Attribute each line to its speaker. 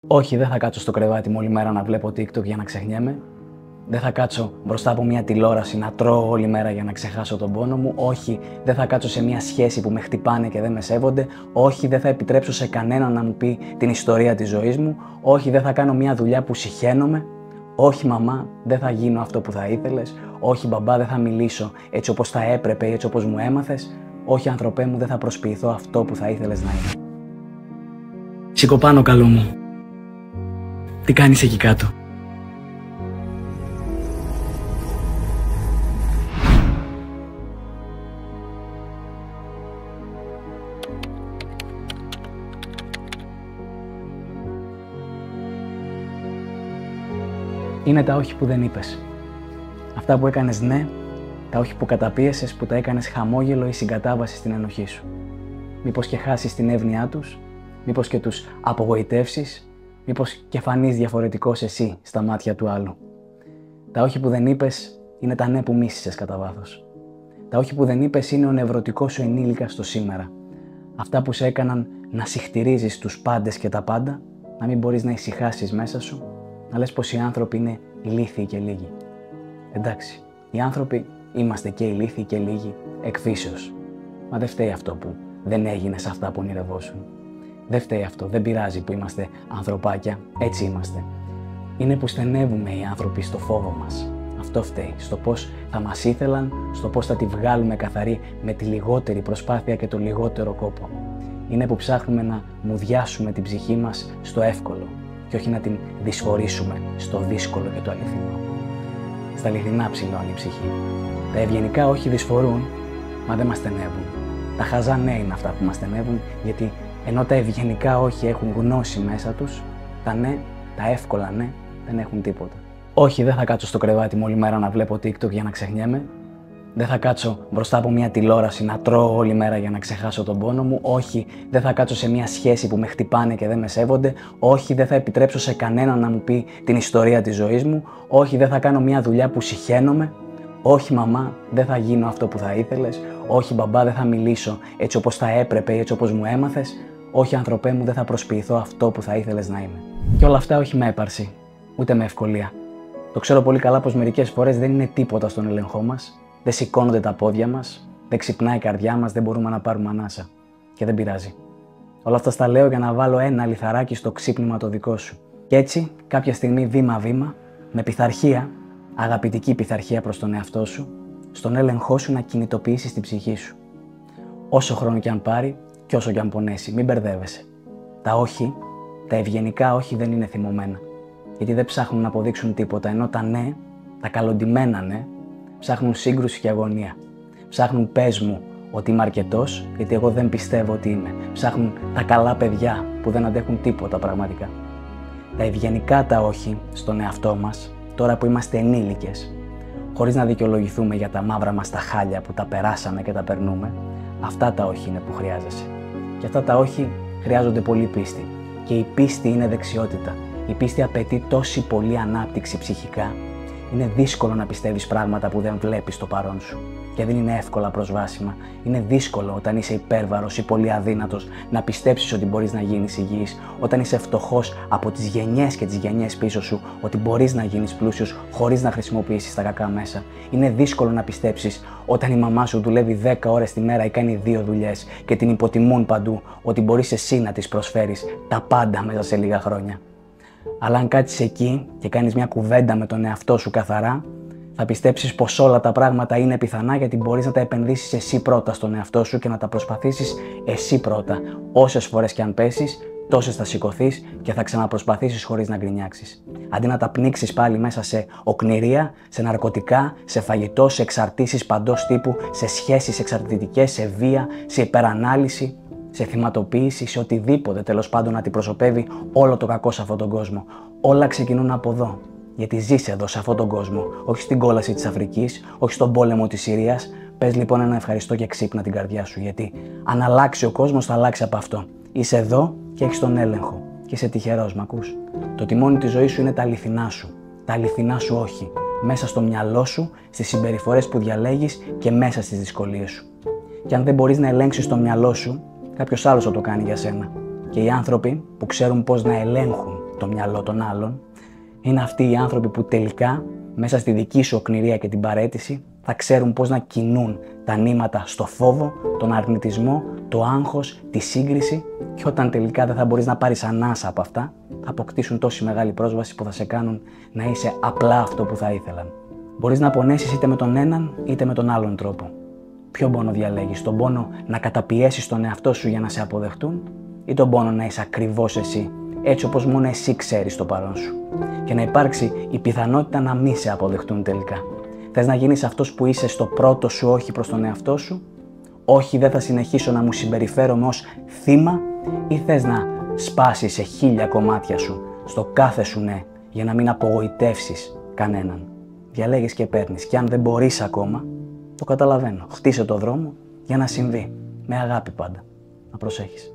Speaker 1: Όχι, δεν θα κάτσω στο κρεβάτι μου όλη μέρα να βλέπω TikTok για να ξεχνιέμαι. Δεν θα κάτσω μπροστά από μια τηλεόραση να τρώω όλη μέρα για να ξεχάσω τον πόνο μου. Όχι, δεν θα κάτσω σε μια σχέση που με χτυπάνε και δεν με σέβονται. Όχι, δεν θα επιτρέψω σε κανέναν να μου πει την ιστορία της ζωής μου. Όχι, δεν θα κάνω μια δουλειά που συχαίνομαι. Όχι, μαμά, δεν θα γίνω αυτό που θα ήθελες. Όχι, μπαμπά, δεν θα μιλήσω έτσι όπως θα έπρεπε ή έτσι όπως μου έμαθες. Όχι, άνθρωπέ μου, δεν θα προσποιηθώ αυτό που θα ήθελες να είμαι. Σήκω πάνω, καλό μου. Τι κάνεις εκεί κάτω? Είναι τα όχι που δεν είπες. Αυτά που έκανες ναι, τα όχι που καταπίεσες, που τα έκανες χαμόγελο ή συγκατάβαση στην ενοχή σου. Μήπως και χάσεις την εύνοιά τους, μήπως και τους απογοητεύσεις, μήπως και φανείς διαφορετικός εσύ στα μάτια του άλλου. Τα όχι που δεν είπες είναι τα ναι που μίσησες κατά βάθος. Τα όχι που δεν είπες είναι ο νευρωτικός σου ενήλικας στο σήμερα. Αυτά που σε έκαναν να συχτηρίζεις τους πάντες και τα πάντα, να μην μπορείς να ησυχάσεις μέσα σου, να λες πως οι άνθρωποι είναι ηλίθιοι και λίγοι. Εντάξει, οι άνθρωποι είμαστε και ηλίθιοι και λίγοι εκ φύσεως. Μα δεν φταίει αυτό που δεν έγινες αυτά που ονειρευόσουν. Δεν φταίει αυτό, δεν πειράζει που είμαστε ανθρωπάκια, έτσι είμαστε. Είναι που στενεύουμε οι άνθρωποι στο φόβο μας. Αυτό φταίει, στο πώς θα μας ήθελαν, στο πώς θα τη βγάλουμε καθαρή με τη λιγότερη προσπάθεια και το λιγότερο κόπο. Είναι που ψάχνουμε να μουδιάσουμε την ψυχή μας στο εύκολο και όχι να την δυσφορήσουμε στο δύσκολο και το αληθινό. Στα αληθινά ψηλώνει η ψυχή. Τα ευγενικά όχι δυσφορούν, μα δεν μας στενεύουν. Τα χαζά ναι είναι αυτά που μας στενεύουν, γιατί ενώ τα ευγενικά όχι έχουν γνώση μέσα τους, τα ναι, τα εύκολα ναι, δεν έχουν τίποτα. Όχι, δεν θα κάτσω στο κρεβάτι μου όλη μέρα να βλέπω TikTok για να ξεχνιέμαι. Δεν θα κάτσω μπροστά από μια τηλεόραση να τρώω όλη μέρα για να ξεχάσω τον πόνο μου. Όχι, δεν θα κάτσω σε μια σχέση που με χτυπάνε και δεν με σέβονται. Όχι, δεν θα επιτρέψω σε κανέναν να μου πει την ιστορία της ζωής μου. Όχι, δεν θα κάνω μια δουλειά που συχαίνομαι. Όχι, μαμά, δεν θα γίνω αυτό που θα ήθελες. Όχι, μπαμπά, δεν θα μιλήσω έτσι όπως θα έπρεπε ή έτσι όπως μου έμαθες. Όχι, άνθρωπέ μου, δεν θα προσποιηθώ αυτό που θα ήθελες να είμαι. Και όλα αυτά όχι με έπαρση, ούτε με ευκολία. Το ξέρω πολύ καλά πως μερικές φορές δεν είναι τίποτα στον έλεγχό μας. Δεν σηκώνονται τα πόδια μας, δεν ξυπνάει η καρδιά μας, δεν μπορούμε να πάρουμε ανάσα. Και δεν πειράζει. Όλα αυτά στα λέω για να βάλω ένα λιθαράκι στο ξύπνημα το δικό σου. Και έτσι, κάποια στιγμή βήμα-βήμα, με πειθαρχία, αγαπητική πειθαρχία προς τον εαυτό σου, στον έλεγχό σου να κινητοποιήσεις την ψυχή σου. Όσο χρόνο κι αν πάρει και όσο κι αν πονέσει, μην μπερδεύεσαι. Τα όχι, τα ευγενικά όχι δεν είναι θυμωμένα. Γιατί δεν ψάχνουν να αποδείξουν τίποτα, ενώ τα ναι, τα καλοντημένα ναι, ψάχνουν σύγκρουση και αγωνία. Ψάχνουν πες μου ότι είμαι αρκετός, γιατί εγώ δεν πιστεύω ότι είμαι. Ψάχνουν τα καλά παιδιά που δεν αντέχουν τίποτα πραγματικά. Τα ευγενικά τα όχι στον εαυτό μας, τώρα που είμαστε ενήλικες, χωρίς να δικαιολογηθούμε για τα μαύρα μας τα χάλια που τα περάσαμε και τα περνούμε, αυτά τα όχι είναι που χρειάζεσαι. Και αυτά τα όχι χρειάζονται πολύ πίστη. Και η πίστη είναι δεξιότητα. Η πίστη απαιτεί τόση πολλή ανάπτυξη ψυχικά. Είναι δύσκολο να πιστεύεις πράγματα που δεν βλέπεις στο παρόν σου και δεν είναι εύκολα προσβάσιμα. Είναι δύσκολο όταν είσαι υπέρβαρος ή πολύ αδύνατος να πιστέψεις ότι μπορείς να γίνεις υγιής, όταν είσαι φτωχός από τις γενιές και τις γενιές πίσω σου ότι μπορείς να γίνεις πλούσιος χωρίς να χρησιμοποιήσεις τα κακά μέσα. Είναι δύσκολο να πιστέψεις όταν η μαμά σου δουλεύει 10 ώρες τη μέρα ή κάνει 2 δουλειές και την υποτιμούν παντού ότι μπορείς εσύ να της προσφέρεις τα πάντα μέσα σε λίγα χρόνια. Αλλά αν κάτσεις εκεί και κάνεις μια κουβέντα με τον εαυτό σου καθαρά, θα πιστέψεις πως όλα τα πράγματα είναι πιθανά γιατί μπορείς να τα επενδύσεις εσύ πρώτα στον εαυτό σου και να τα προσπαθήσεις εσύ πρώτα. Όσες φορές και αν πέσεις, τόσες θα σηκωθείς και θα ξαναπροσπαθήσεις χωρίς να γκρινιάξεις. Αντί να τα πνίξεις πάλι μέσα σε οκνηρία, σε ναρκωτικά, σε φαγητό, σε εξαρτήσεις παντός τύπου, σε σχέσεις εξαρτητικές, σε βία, σε υπερανάλυση, σε θυματοποίηση, σε οτιδήποτε τέλος πάντων αντιπροσωπεύει όλο το κακό σε αυτόν τον κόσμο. Όλα ξεκινούν από εδώ. Γιατί ζεις εδώ, σε αυτόν τον κόσμο, όχι στην κόλαση της Αφρικής, όχι στον πόλεμο της Συρίας. Πες λοιπόν ένα ευχαριστώ και ξύπνα την καρδιά σου. Γιατί αν αλλάξει ο κόσμος, θα αλλάξει από αυτό. Είσαι εδώ και έχεις τον έλεγχο. Και είσαι τυχερός, μ' ακούς? Το τιμόνι της ζωής σου είναι τα αληθινά σου. Τα αληθινά σου όχι. Μέσα στο μυαλό σου, στις συμπεριφορές που διαλέγεις και μέσα στις δυσκολίες σου. Και αν δεν μπορείς να ελέγξεις το μυαλό σου, κάποιος άλλος θα το κάνει για σένα. Και οι άνθρωποι που ξέρουν πώς να ελέγχουν το μυαλό των άλλων. Είναι αυτοί οι άνθρωποι που τελικά, μέσα στη δική σου οκνηρία και την παραίτηση, θα ξέρουν πώς να κινούν τα νήματα στο φόβο, τον αρνητισμό, το άγχος, τη σύγκριση, και όταν τελικά δεν θα μπορείς να πάρεις ανάσα από αυτά, θα αποκτήσουν τόση μεγάλη πρόσβαση που θα σε κάνουν να είσαι απλά αυτό που θα ήθελαν. Μπορείς να πονέσεις είτε με τον έναν είτε με τον άλλον τρόπο. Ποιο πόνο διαλέγεις, τον πόνο να καταπιέσεις τον εαυτό σου για να σε αποδεχτούν, ή τον πόνο να είσαι ακριβώς εσύ, έτσι όπως μόνο εσύ ξέρεις το παρόν σου, και να υπάρξει η πιθανότητα να μην σε αποδεχτούν τελικά? Θες να γίνεις αυτός που είσαι στο πρώτο σου όχι προς τον εαυτό σου? Όχι, δεν θα συνεχίσω να μου συμπεριφέρομαι ως θύμα? Ή θες να σπάσεις σε 1000 κομμάτια σου στο κάθε σου ναι, για να μην απογοητεύσεις κανέναν? Διαλέγεις και παίρνεις, και αν δεν μπορείς ακόμα, το καταλαβαίνω. Χτίσε το δρόμο για να συμβεί. Με αγάπη πάντα. Να προσέχεις.